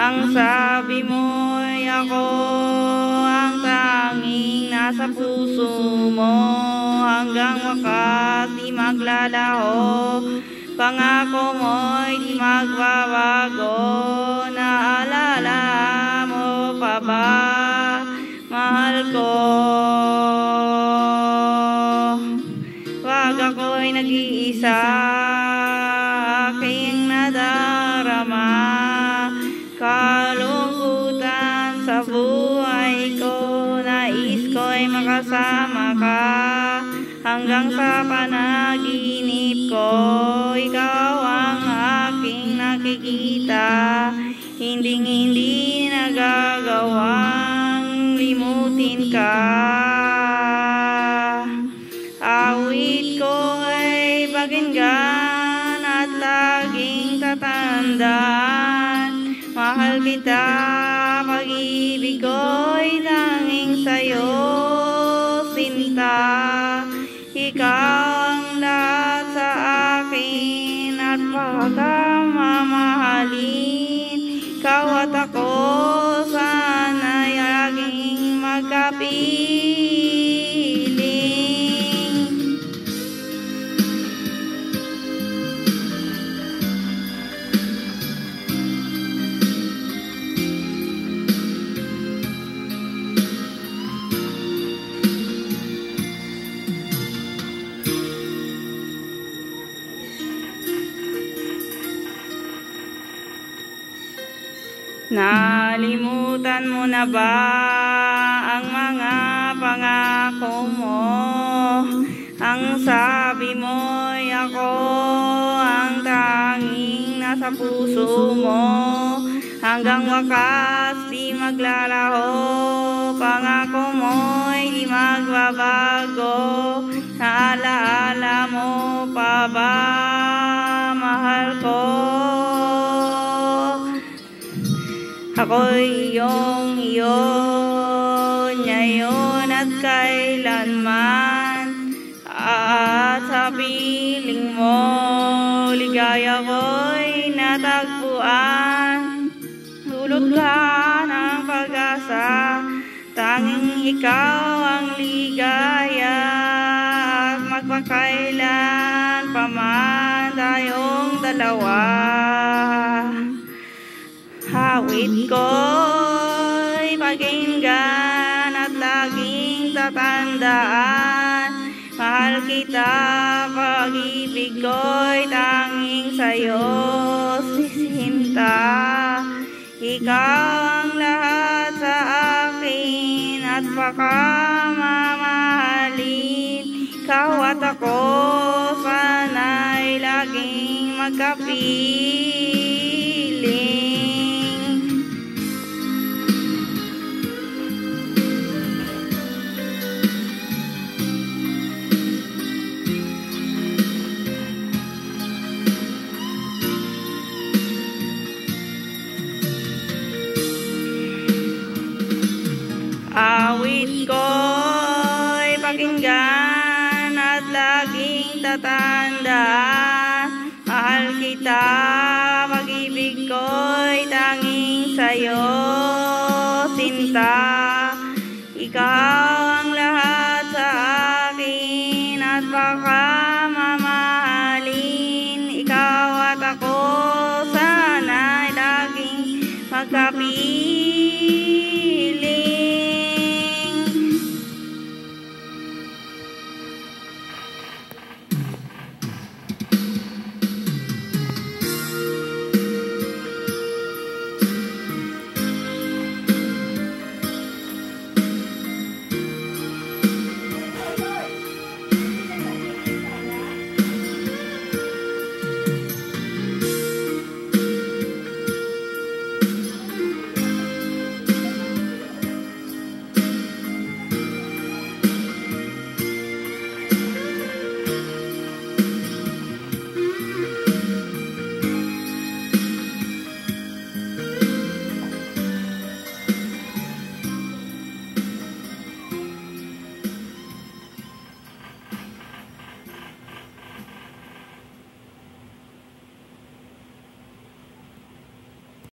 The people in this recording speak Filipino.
Ang sabi mo'y ako ang tanging nasa puso mo, hanggang wakas di maglalaho. Pangako mo'y di magbabago. Naalala mo pa ba, mahal ko? Wag ako'y nag-iisa, aking nadarama, kalungkutan sa buhay ko. Nais ko'y makasama ka, hanggang sa panaginip ko. Ikaw ang aking nakikita, hindi nagagawang limutin ka. Awit ko ay pakinggan at laging tatandaan. Mahal kita, pag-ibig ko'y tanging sa'yo, sinta. Ikaw ang lahat sa akin at pagkamamahalin. Ikaw at ako sana'y laging magkapiling. Nalimutan mo na ba ang mga pangako mo? Ang sabi mo'y ako ang tanging nasa puso mo, hanggang wakas di maglalaho. Pangako mo'y di magbabago. Naalaala mo pa ba, mahal ko? Ako'y iyong iyo, ngayon at kailanman. At sa piling mo, ligaya ko'y natagpuan. Dulot ka ng pag-asa, tanging ikaw ang ligaya. At magpakailan pa man tayong dalawa. Awit ko'y pakinggan at laging tatandaan. Mahal kita, pag-ibig ko'y tanging sa'yo, sisinta. Ikaw ang lahat sa akin at pagkamamahalin. Ikaw at ako sana'y laging magkapiling. Awit ko'y pakinggan at laging tatandaan. Mahal kita, pag-ibig ko'y tanging sa'yo, sinta. Ikaw ang lahat sa akin at pagkamamahalin. Ikaw at ako sana'y laging magkapiling.